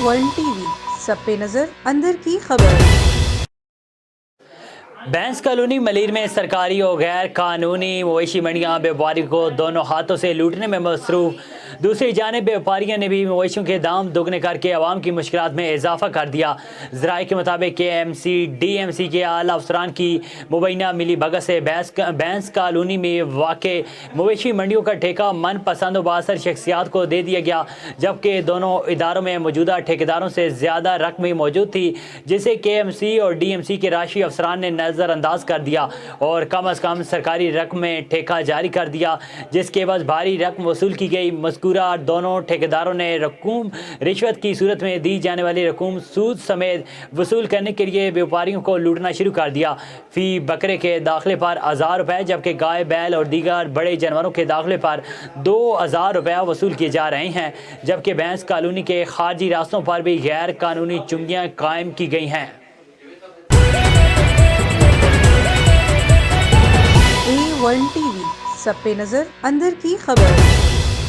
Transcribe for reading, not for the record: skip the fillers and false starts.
World T V, سب پہ نظر، اندر کی خبر۔ بینس کالونی ملیر میں سرکاری اور غیر قانونی مویشی منڈیاں بیوپاری کو دونوں ہاتھوں سے لوٹنے میں مصروف۔ دوسری جانب بیوپاریوں نے بھی مویشیوں کے دام دگنے کر کے عوام کی مشکلات میں اضافہ کر دیا۔ ذرائع کے مطابق K M C D M C کے اعلی افسران کی مبینہ ملی بھگت سے بینس کالونی میں واقع مویشی منڈیوں کا ٹھیکہ من پسند و بااثر شخصیات کو دے دیا گیا، جبکہ دونوں اداروں میں موجودہ ٹھیکیداروں سے زیادہ رقم موجود تھی، جسے کے ایم سی اور ڈی ایم سی کے راشی افسران نے نظر انداز کر دیا اور کم از کم سرکاری رقم میں ٹھیکہ جاری کر دیا، جس کے بعد بھاری رقم وصول کی گئی۔ مذکورہ دونوں ٹھیکیداروں نے رقوم رشوت کی صورت میں دی جانے والی رقوم سود سمیت وصول کرنے کے لیے بیوپاریوں کو لوٹنا شروع کر دیا۔ فی بکرے کے داخلے پر 1000 روپے، جبکہ گائے، بیل اور دیگر بڑے جانوروں کے داخلے پر 2000 روپے وصول کیے جا رہے ہیں، جبکہ بینس کالونی کے خارجی راستوں پر بھی غیر قانونی چنگیاں قائم کی گئی ہیں۔ ورلڈ ٹی وی، سب پہ نظر، اندر کی خبر۔